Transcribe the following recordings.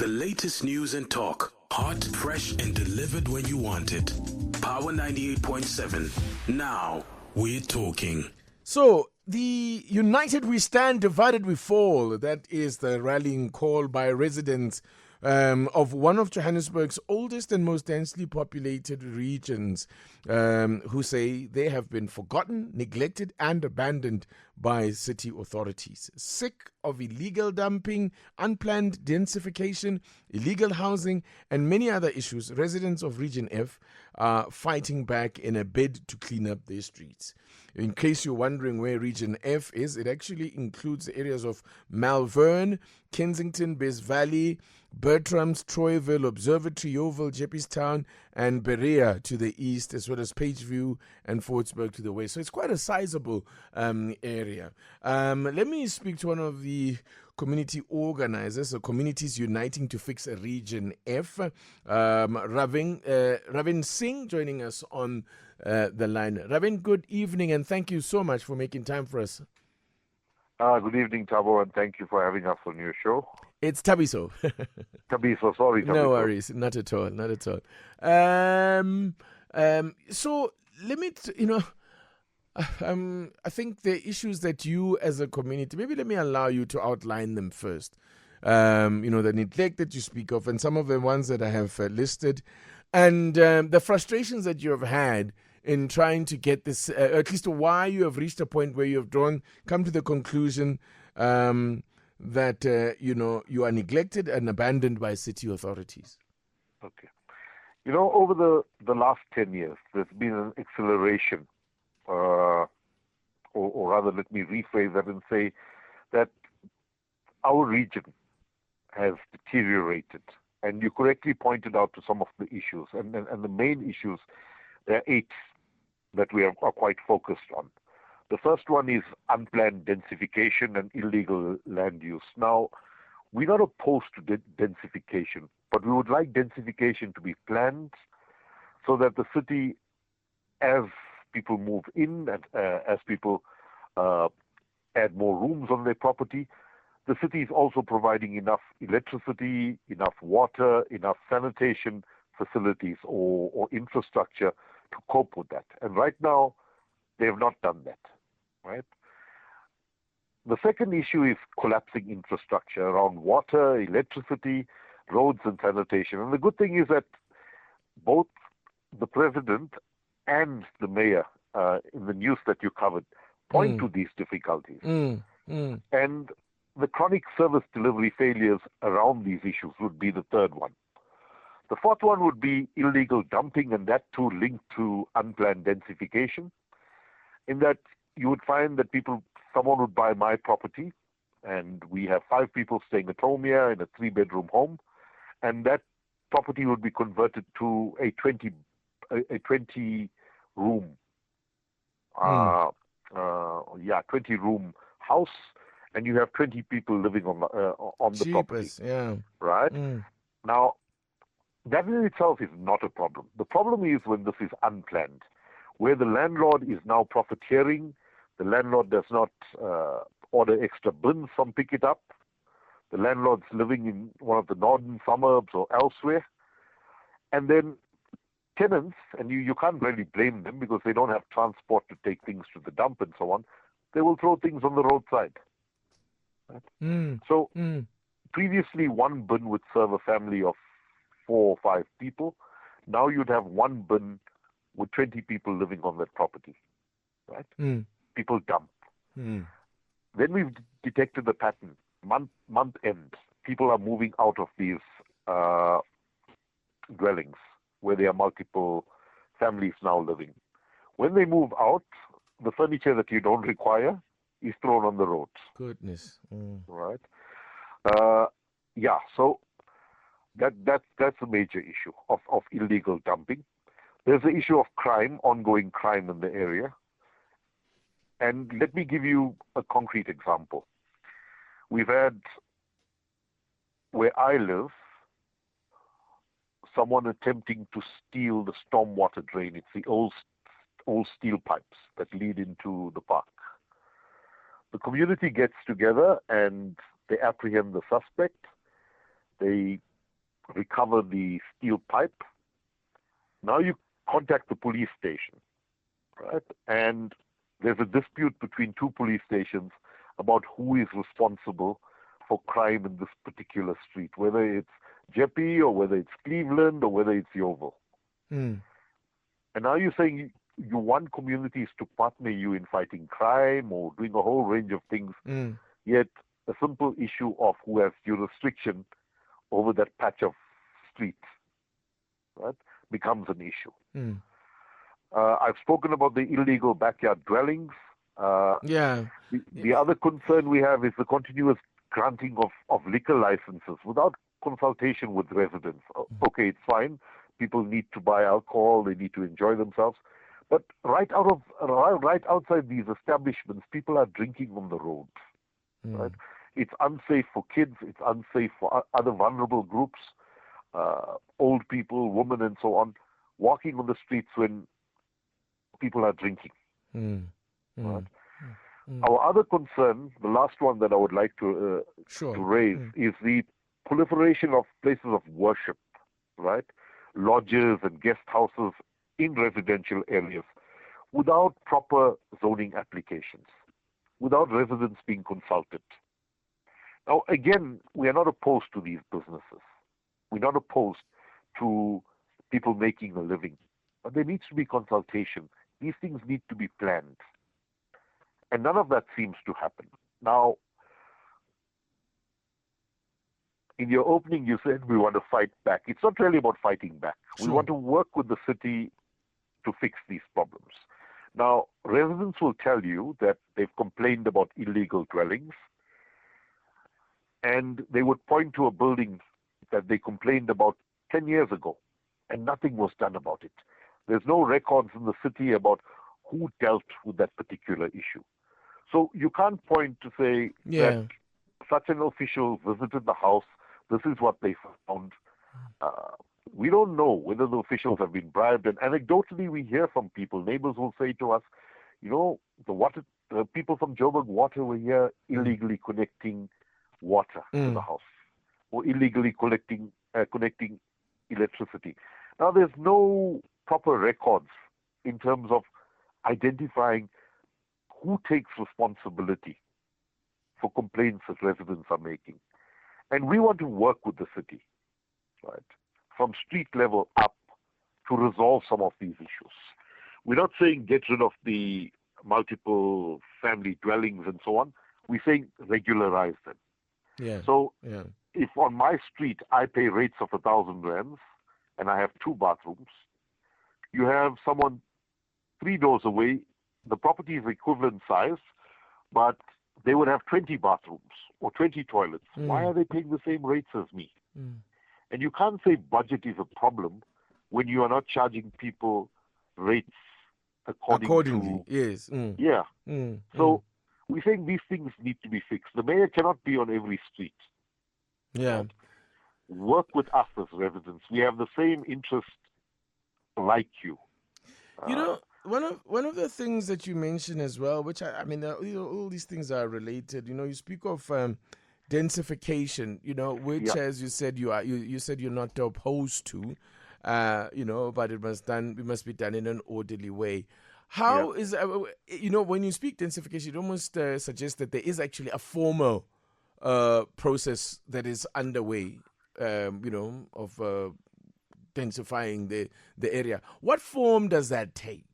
latest news and talk, hot, fresh, and delivered when you want it. Power 98.7. Now we're talking. So, the United We Stand, Divided We Fall, that is the rallying call by residents of one of Johannesburg's oldest and most densely populated regions, who say they have been forgotten, neglected, and abandoned by city authorities. Sick of illegal dumping, unplanned densification, illegal housing, and many other issues, residents of Region F are fighting back in a bid to clean up their streets. In case you're wondering where Region F is, it actually includes the areas of Malvern, Kensington, Bez Valley, Bertram's, Troyville, Observatory, Yeoville, Jeppestown, and Berea to the east, as well as Pageview and Fordsburg to the west. So it's quite a sizable area. Let me speak to one of the community organizers, so Communities Uniting to Fix a Region F, Ravin Singh, joining us on the line. Ravin, good evening, and thank you so much for making time for us. Good evening, Tabo, and thank you for having us on your show. It's Tabiso. Tabiso, sorry, Tabiso. No worries, not at all, not at all. So let me, I think the issues that you as a community, maybe let me allow you to outline them first. The neglect that you speak of, and some of the ones that I have listed, and the frustrations that you have had in trying to get this, at least why you have reached a point where you have come to the conclusion that you are neglected and abandoned by city authorities. Okay. Over the last 10 years, there's been an acceleration, or rather, let me rephrase that and say that our region has deteriorated. And you correctly pointed out to some of the issues. And the main issues, there are 8 that we are quite focused on. The first one is unplanned densification and illegal land use. Now, we're not opposed to densification, but we would like densification to be planned so that the city, as people move in and as people add more rooms on their property, the city is also providing enough electricity, enough water, enough sanitation facilities or infrastructure to cope with that. And right now, they have not done that. Right? The second issue is collapsing infrastructure around water, electricity, roads, and sanitation. And the good thing is that both the president and the mayor, in the news that you covered, point to these difficulties. And the chronic service delivery failures around these issues would be the third one. The fourth one would be illegal dumping, and that too linked to unplanned densification, in that you would find that someone would buy my property, and we have 5 people staying at home here in a 3-bedroom home, and that property would be converted to a 20 room, 20 room house, and you have 20 people living on the property. Yeah. Right? Now, that in itself is not a problem. The problem is when this is unplanned, where the landlord is now profiteering. The landlord does not order extra bins from Pick It Up. The landlord's living in one of the northern suburbs or elsewhere. And then tenants, and you can't really blame them because they don't have transport to take things to the dump and so on, they will throw things on the roadside. Right? So previously 1 bin would serve a family of 4 or 5 people. Now you'd have 1 bin with 20 people living on that property. Right? People dump. Then we've detected the pattern. Month end, people are moving out of these dwellings where there are multiple families now living. When they move out, the furniture that you don't require is thrown on the roads. Goodness. Right? So that's a major issue of illegal dumping. There's the issue of crime, ongoing crime in the area. And let me give you a concrete example. We've had, where I live, someone attempting to steal the stormwater drain. It's the old steel pipes that lead into the park. The community gets together and they apprehend the suspect. They recover the steel pipe. Now you contact the police station, right? And there's a dispute between two police stations about who is responsible for crime in this particular street, whether it's Jeppe or whether it's Cleveland or whether it's Yeovil. Mm. And now you're saying you want communities to partner you in fighting crime or doing a whole range of things, yet a simple issue of who has jurisdiction over that patch of streets, right, becomes an issue. I've spoken about the illegal backyard dwellings. The other concern we have is the continuous granting of liquor licenses without consultation with residents. Okay, it's fine. People need to buy alcohol. They need to enjoy themselves. But right outside these establishments, people are drinking on the roads. Right? It's unsafe for kids. It's unsafe for other vulnerable groups, old people, women, and so on, walking on the streets when people are drinking. Right? Our other concern, the last one that I would like to raise, is the proliferation of places of worship, right? Lodges and guest houses in residential areas without proper zoning applications, without residents being consulted. Now, again, we are not opposed to these businesses. We're not opposed to people making a living. But there needs to be consultation. These things need to be planned. And none of that seems to happen. Now, in your opening, you said we want to fight back. It's not really about fighting back. We want to work with the city to fix these problems. Now, residents will tell you that they've complained about illegal dwellings, and they would point to a building that they complained about 10 years ago, and nothing was done about it. There's no records in the city about who dealt with that particular issue. So you can't point to say that such an official visited the house, this is what they found. We don't know whether the officials have been bribed. And anecdotally, we hear from people. Neighbors will say to us, the people from Joburg Water were here illegally connecting water to the house or illegally connecting electricity. Now, there's no proper records in terms of identifying who takes responsibility for complaints that residents are making. And we want to work with the city, right, from street level up to resolve some of these issues. We're not saying get rid of the multiple family dwellings and so on. We're saying regularize them. If on my street I pay rates of 1,000 rands and I have 2 bathrooms, you have someone 3 doors away, the property is equivalent size, but they would have 20 bathrooms or 20 toilets. Why are they paying the same rates as me? And you can't say budget is a problem when you are not charging people rates accordingly. Yes. So we think these things need to be fixed. The mayor cannot be on every street. Yeah. Right? Work with us as residents. We have the same interest like you. One of the things that you mentioned as well, which I mean, all these things are related. You speak of densification. Which, as you said, you said you're not opposed to. But it must be done in an orderly way. How is when you speak densification, it almost suggests that there is actually a formal process that is underway. Of densifying the area. What form does that take?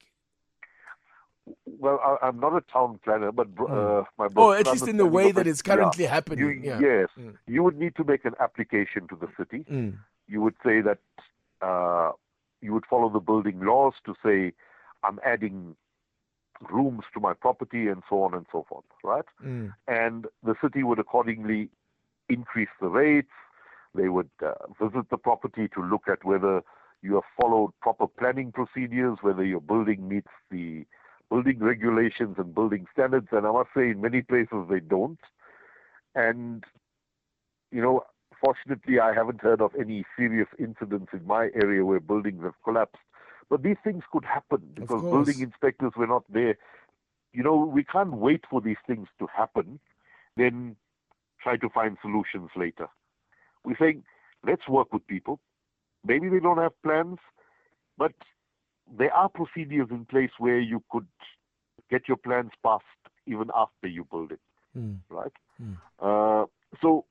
Well, I'm not a town planner, but my at least in the way that it's currently happening. Yes, you would need to make an application to the city. You would say that you would follow the building laws to say, I'm adding rooms to my property and so on and so forth, right? And the city would accordingly increase the rates. They would visit the property to look at whether you have followed proper planning procedures, whether your building meets the building regulations and building standards. And I must say, in many places, they don't. And, fortunately, I haven't heard of any serious incidents in my area where buildings have collapsed. But these things could happen because building inspectors were not there. We can't wait for these things to happen, then try to find solutions later. We're saying, let's work with people. Maybe they don't have plans, but there are procedures in place where you could get your plans passed even after you build it, right? So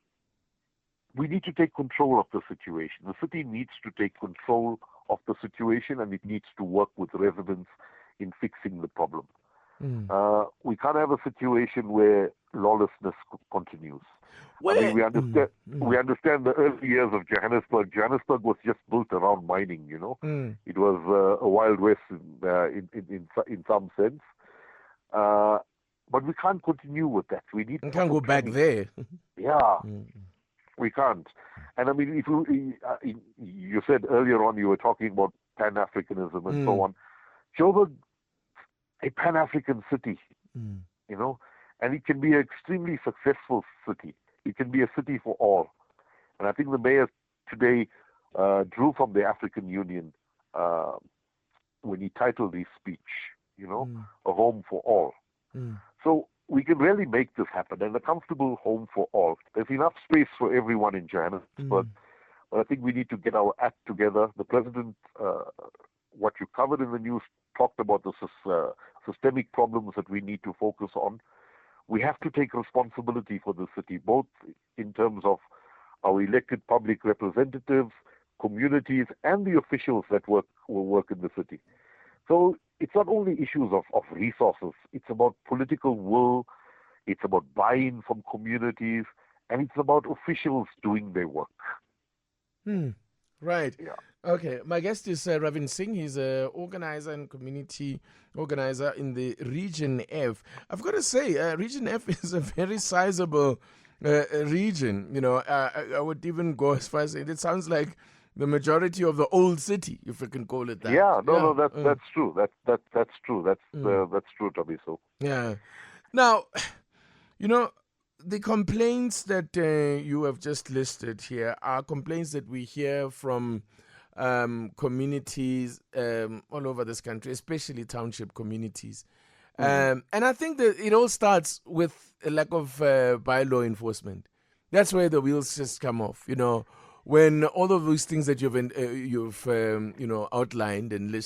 we need to take control of the situation. The city needs to take control of the situation, and it needs to work with residents in fixing the problem. We can't have a situation where lawlessness continues. I mean, we understand the early years of Johannesburg. Johannesburg was just built around mining, you know. It was a Wild West in some sense. But we can't continue with that. We can't go back there. Yeah, we can't. And I mean, if you said earlier on, you were talking about Pan-Africanism and so on. Joburg, a Pan-African city, you know, and it can be an extremely successful city. It can be a city for all. And I think the mayor today drew from the African Union when he titled his speech, you know, a home for all. So we can really make this happen, and a comfortable home for all. There's enough space for everyone in Johannesburg, but I think we need to get our act together. The president, what you covered in the news, talked about the systemic problems that we need to focus on. We have to take responsibility for the city, both in terms of our elected public representatives, communities, and the officials that will work in the city. So it's not only issues of resources. It's about political will. It's about buy-in from communities, and it's about officials doing their work. Right. Yeah. Okay. My guest is Ravin Singh. He's an organizer and community organizer in the Region F. I've got to say, Region F is a very sizable region. You know, I would even go as far as saying it sounds like the majority of the old city, if I can call it that. Yeah. No, that's true. That's true. That's true, Tabiso. Yeah. Now, you know, the complaints that you have just listed here are complaints that we hear from communities all over this country, especially township communities. And I think that it all starts with a lack of bylaw enforcement. That's where the wheels just come off, you know. When all of those things that you've outlined and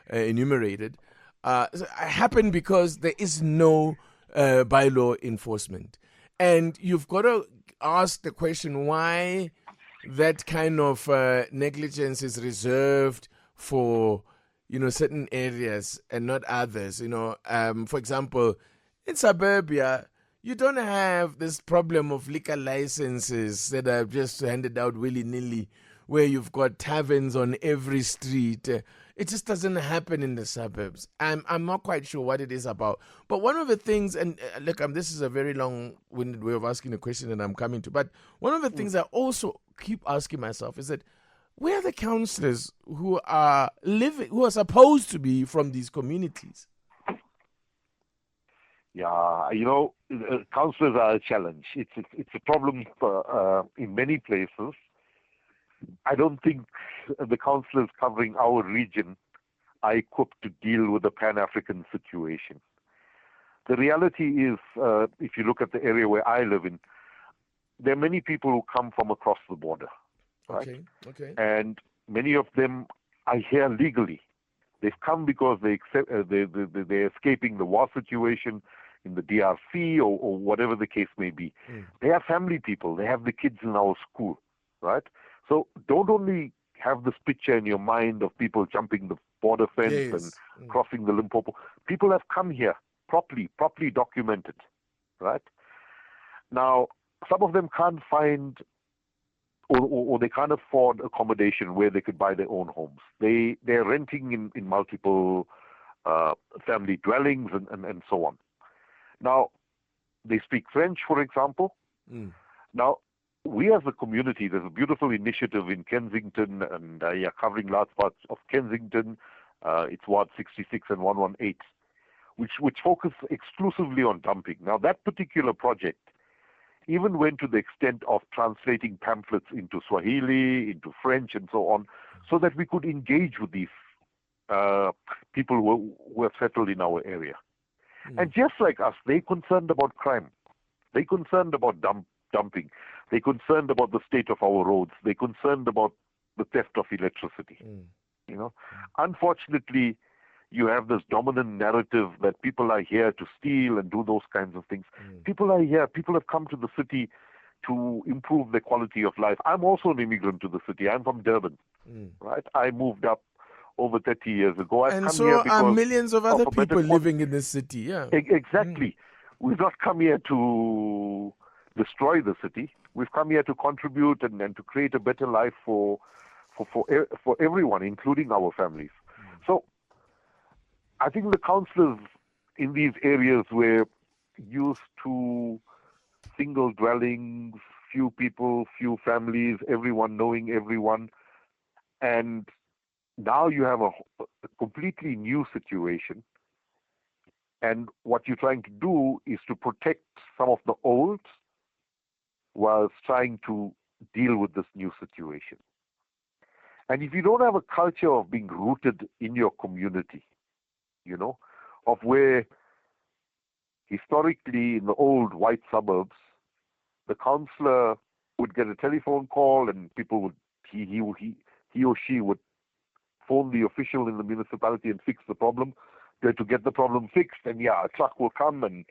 enumerated happen because there is no bylaw enforcement, and you've got to ask the question why that kind of negligence is reserved for certain areas and not others. For example, in suburbia, you don't have this problem of liquor licenses that are just handed out willy-nilly, where you've got taverns on every street. It just doesn't happen in the suburbs. I'm not quite sure what it is about. But one of the things, and look, this is a very long-winded way of asking a question that I'm coming to, but one of the things I also keep asking myself is that where are the councillors who are supposed to be from these communities? Yeah, councillors are a challenge. It's a problem in many places. I don't think the councillors covering our region are equipped to deal with the Pan-African situation. The reality is, if you look at the area where I live in, there are many people who come from across the border, right? Okay. And many of them are here legally. They've come because they're escaping the war situation in the DRC or whatever the case may be. They are family people. They have the kids in our school, right? So don't only have this picture in your mind of people jumping the border fence and crossing the Limpopo. People have come here properly documented, right? Now, some of them can't find or they can't afford accommodation where they could buy their own homes. They're renting in multiple family dwellings and so on. Now, they speak French, for example. Now, we as a community, there's a beautiful initiative in Kensington, and covering large parts of Kensington. It's Ward 66 and 118, which focus exclusively on dumping. Now, that particular project even went to the extent of translating pamphlets into Swahili, into French, and so on, so that we could engage with these people who have settled in our area. And just like us, they're concerned about crime. They're concerned about dumping. They're concerned about the state of our roads. They're concerned about the theft of electricity. You know, unfortunately, you have this dominant narrative that people are here to steal and do those kinds of things. People are here. People have come to the city to improve their quality of life. I'm also an immigrant to the city. I'm from Durban, right? I moved up over 30 years ago. I've And come so here are because millions of of other a better people quality. living in this city. Yeah. Exactly. We've not come here to destroy the city. We've come here to contribute and to create a better life for everyone, including our families. So I think the councillors in these areas were used to single dwellings, few people, few families, everyone knowing everyone. And now you have a completely new situation. And what you're trying to do is to protect some of the old whilst trying to deal with this new situation. And if you don't have a culture of being rooted in your community, you know, of where historically in the old white suburbs, the councillor would get a telephone call and people would, he or she would phone the official in the municipality and fix the problem. They're to get the problem fixed, and a truck will come and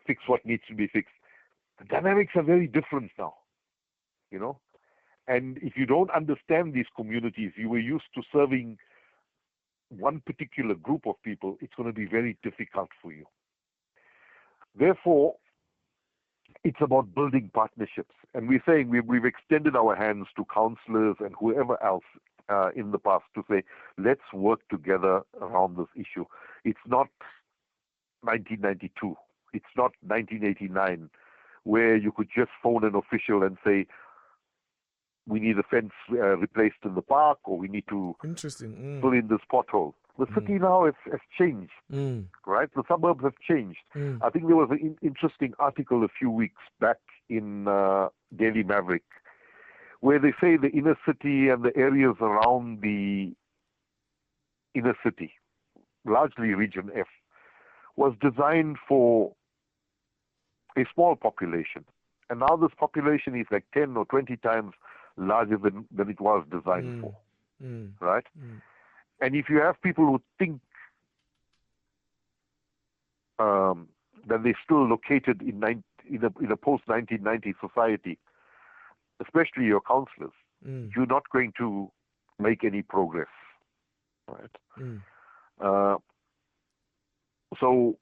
fix what needs to be fixed. The dynamics are very different now, you know. And if you don't understand these communities, you were used to serving one particular group of people, it's going to be very difficult for you. Therefore, it's about building partnerships. And we're saying we've extended our hands to councillors and whoever else in the past to say, let's work together around this issue. It's not 1992. It's not 1989, where you could just phone an official and say, we need a fence replaced in the park, or we need to fill in this pothole. The city now has changed, right? The suburbs have changed. I think there was an interesting article a few weeks back in Daily Maverick, where they say the inner city and the areas around the inner city, largely Region F, was designed for a small population. And now this population is like 10 or 20 times larger than it was designed for, right? And if you have people who think that they're still located in a post-1990 society, especially your councillors, you're not going to make any progress, right? So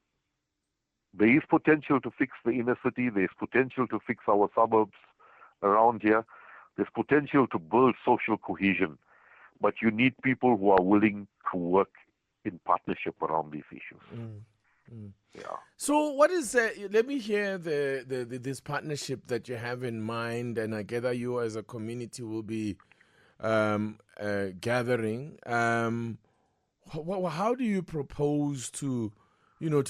there is potential to fix the inner city. There's potential to fix our suburbs around here. There's potential to build social cohesion. But you need people who are willing to work in partnership around these issues. Yeah. So what is let me hear this partnership that you have in mind, and I gather you as a community will be gathering. How do you propose to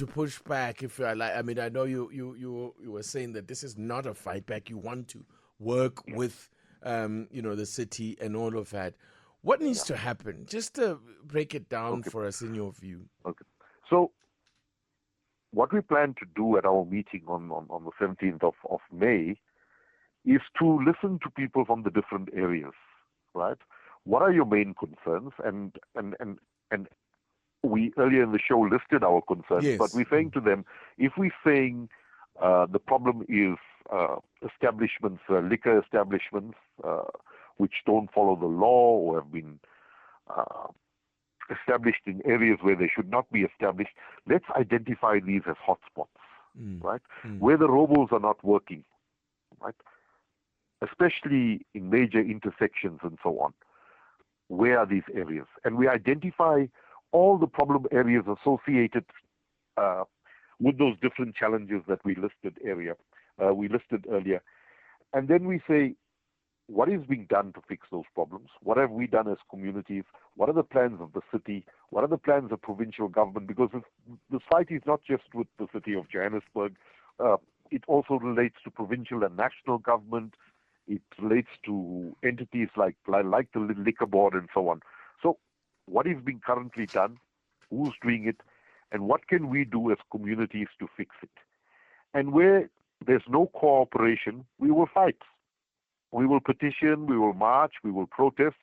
push back? If you like, I mean, I know you were saying that this is not a fight back. You want to work with the city and all of that. What needs to happen? Just to break it down for us in your view. Okay. So what we plan to do at our meeting on the 17th of May is to listen to people from the different areas, right? What are your main concerns? And we earlier in the show listed our concerns, but we're saying to them, if we're saying the problem is establishments, liquor establishments, which don't follow the law or have been established in areas where they should not be established, let's identify these as hotspots, right? Where the robots are not working, right? Especially in major intersections and so on. Where are these areas? And we identify all the problem areas associated with those different challenges that we listed earlier. And then we say, what is being done to fix those problems? What have we done as communities? What are the plans of the city? What are the plans of provincial government? Because the fight is not just with the city of Johannesburg. It also relates to provincial and national government. It relates to entities like the Liquor Board and so on. So what is being currently done? Who's doing it? And what can we do as communities to fix it? And where there's no cooperation, we will fight. We will petition, we will march, we will protest,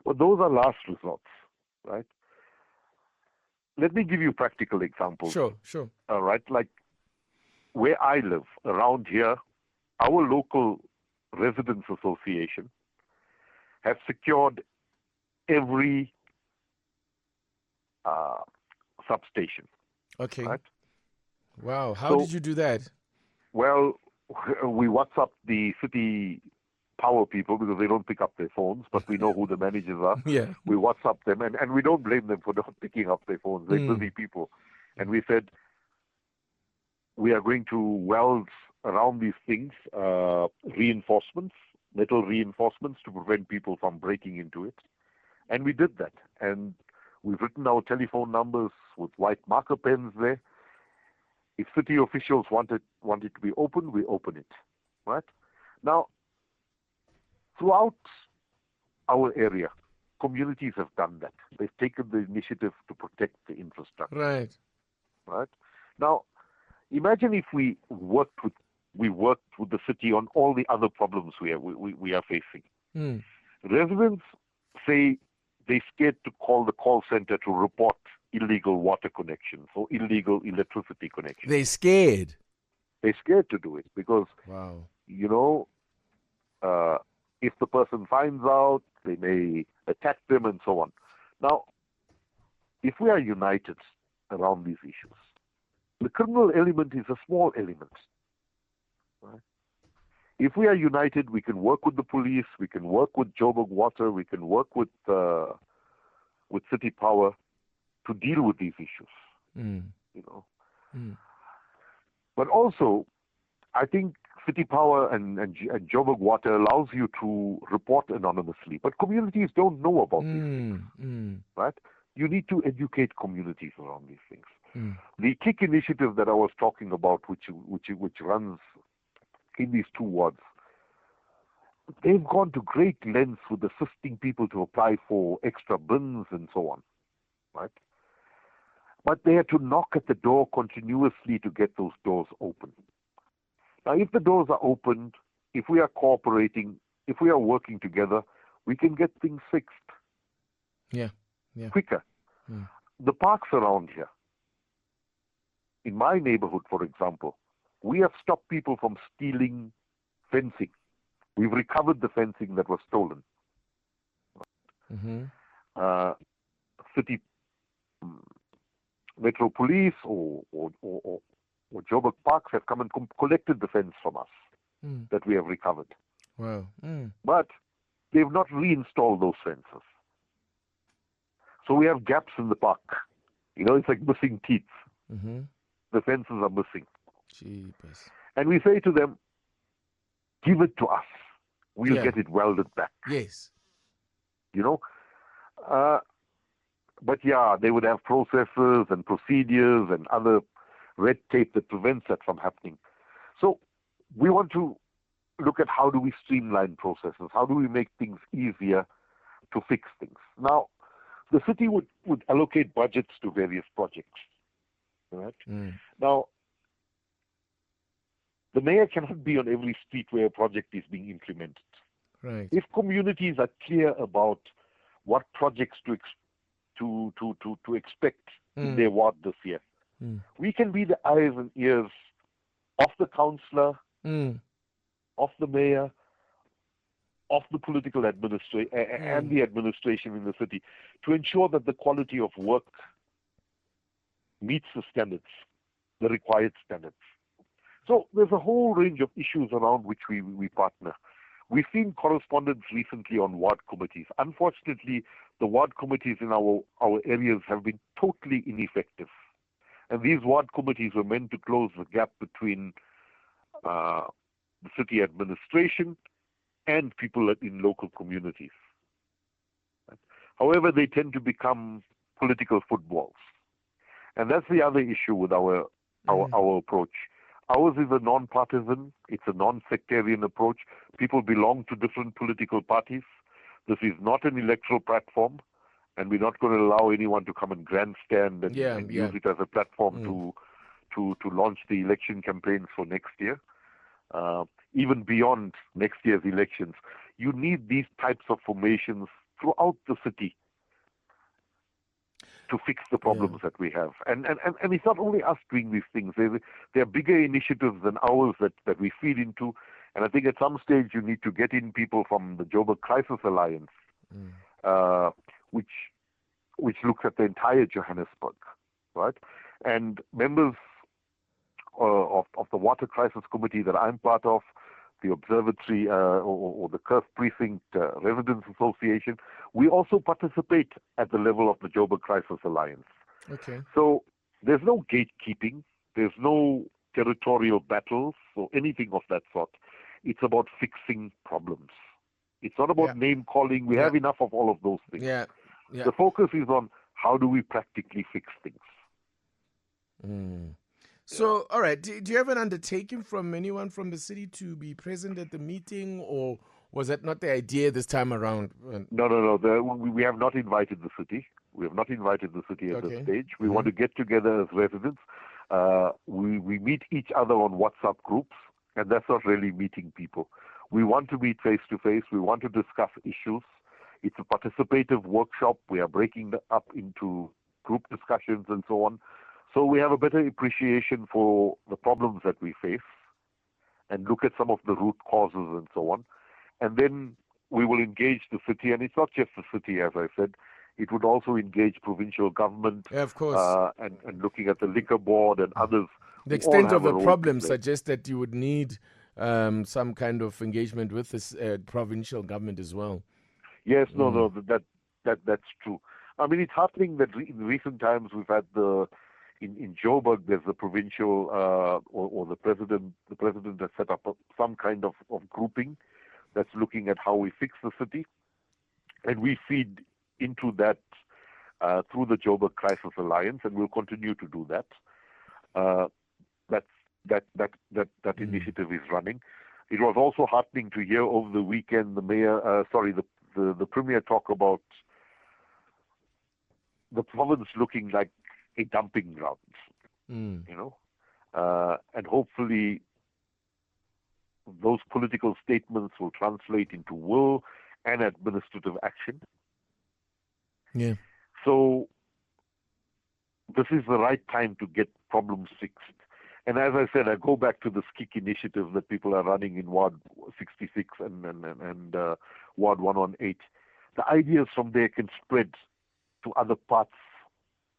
but those are last resorts, right? Let me give you practical examples. Sure. All right, like where I live, around here, our local residents association have secured every substation. Okay. Right? Wow. How So- did you do that? Well, we WhatsApp the city power people because they don't pick up their phones, but we know who the managers are. Yeah. We WhatsApp them, and we don't blame them for not picking up their phones. They're busy people. And we said, we are going to weld around these things reinforcements, metal reinforcements to prevent people from breaking into it. And we did that. And we've written our telephone numbers with white marker pens there. If city officials want it to be open, we open it. Right? Now, throughout our area, communities have done that. They've taken the initiative to protect the infrastructure. Right. Now, imagine if we worked with the city on all the other problems we are facing. Residents say they're scared to call the call center to report illegal water connections or illegal electricity connections. They're scared. They're scared to do it because, Wow. if the person finds out, they may attack them and so on. Now, if we are united around these issues, the criminal element is a small element. Right? If we are united, we can work with the police, we can work with Joburg Water, we can work with City Power to deal with these issues. But also, I think City Power and Joburg Water allows you to report anonymously, but communities don't know about these things, right? You need to educate communities around these things. The KIC initiative that I was talking about, which runs in these two wards, they've gone to great lengths with assisting people to apply for extra bins and so on, right? But they had to knock at the door continuously to get those doors open. Now, if the doors are opened, if we are cooperating, if we are working together, we can get things fixed quicker. The parks around here, in my neighborhood, for example, we have stopped people from stealing fencing. We've recovered the fencing that was stolen. City Metro Police or Joburg Parks have come and collected the fence from us that we have recovered. Wow. But they've not reinstalled those fences. So we have gaps in the park. It's like missing teeth. The fences are missing. Jeepers. And we say to them, give it to us. We'll get it welded back. Yes. But they would have processes and procedures and other red tape that prevents that from happening. So we want to look at how do we streamline processes? How do we make things easier to fix things? Now, the city would allocate budgets to various projects. Right? Now, the mayor cannot be on every street where a project is being implemented. Right. If communities are clear about what projects to expect in their ward this year, we can be the eyes and ears of the councillor, of the mayor, of the political administration and the administration in the city to ensure that the quality of work meets the standards, the required standards. So there's a whole range of issues around which we partner. We've seen correspondence recently on ward committees. Unfortunately, the ward committees in our areas have been totally ineffective. And these ward committees were meant to close the gap between the city administration and people in local communities. However, they tend to become political footballs. And that's the other issue with our approach. Ours is a non-partisan, it's a non-sectarian approach. People belong to different political parties. This is not an electoral platform, and we're not going to allow anyone to come and grandstand and use it as a platform to launch the election campaigns for next year. even beyond next year's elections. You need these types of formations throughout the city to fix the problems that we have. And it's not only us doing these things. There are bigger initiatives than ours that we feed into. And I think at some stage you need to get in people from the Joburg Crisis Alliance, which looks at the entire Johannesburg, right? And members of the Water Crisis Committee that I'm part of, the Observatory or the Kurth Precinct Residents Association, we also participate at the level of the Joburg Crisis Alliance. Okay. So there's no gatekeeping, there's no territorial battles or anything of that sort. It's about fixing problems. It's not about name calling. We have enough of all of those things. Yeah. The focus is on how do we practically fix things. So, all right, do you have an undertaking from anyone from the city to be present at the meeting, or was that not the idea this time around? No. We have not invited the city. We have not invited the city at this stage. We want to get together as residents. We meet each other on WhatsApp groups, and that's not really meeting people. We want to meet face-to-face. We want to discuss issues. It's a participative workshop. We are breaking up into group discussions and so on. So we have a better appreciation for the problems that we face and look at some of the root causes and so on. And then we will engage the city. And it's not just the city, as I said. It would also engage provincial government. Yeah, of course. And looking at the liquor board and others. The extent of the problem suggests that you would need some kind of engagement with this provincial government as well. Yes, that's true. I mean, it's heartening that in recent times we've had in Joburg, there's the provincial or the president has set up some kind of grouping that's looking at how we fix the city, and we feed into that through the Joburg Crisis Alliance, and we'll continue to do that. That initiative is running. It was also heartening to hear over the weekend the Premier talk about the province looking like a dumping ground, and hopefully those political statements will translate into will and administrative action. Yeah. So this is the right time to get problems fixed. And as I said, I go back to the SKIC initiative that people are running in Ward 66 and Ward 118. The ideas from there can spread to other parts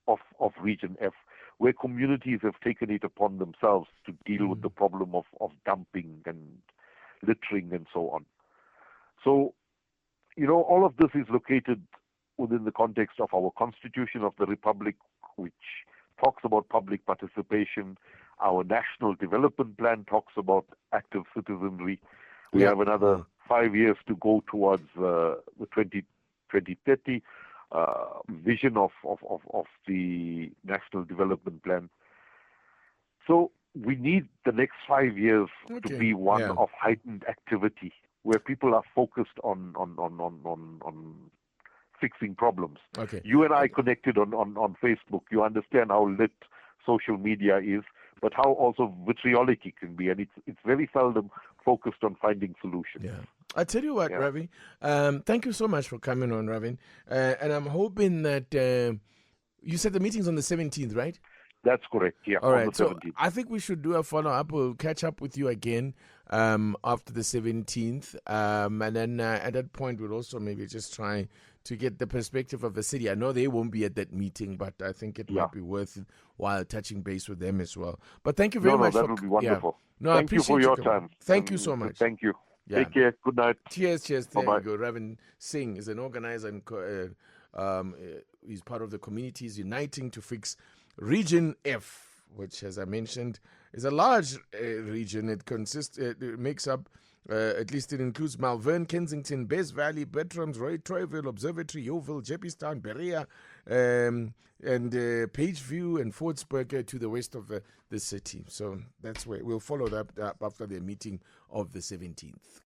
of Region F, where communities have taken it upon themselves to deal with the problem of dumping and littering and so on. So, all of this is located within the context of our Constitution of the Republic, which talks about public participation. Our National Development Plan talks about active citizenry. We have another 5 years to go towards the 2030 vision of the National Development Plan. So we need the next 5 years to be one of heightened activity, where people are focused on fixing problems. Okay. You and I connected on Facebook. You understand how lit social media is, but how also vitriolic it can be, and it's very seldom focused on finding solutions. Yeah. I tell you what, Ravi, thank you so much for coming on, Ravin. And I'm hoping that you said the meeting's on the 17th, right? That's correct, yeah. All right, so 17th. I think we should do a follow-up. We'll catch up with you again after the 17th. And then at that point, we'll also maybe just try to get the perspective of the city. I know they won't be at that meeting, but I think it might be worthwhile touching base with them as well. But thank you very much. That would be wonderful. No, thank you for your time. Thank you so much. Thank you. Yeah. Take care. Good night. Cheers. Bye-bye. There you go. Ravin Singh is an organizer and he's part of the Communities Uniting to Fix Region F, which, as I mentioned, is a large region. It makes up, at least it includes Malvern, Kensington, Bez Valley, Bertrams, Troyville, Observatory, Yeoville, Jeppeston, Berea, and Pageview and Fordsburg to the west of the city. So that's where we'll follow that up after the meeting of the 17th.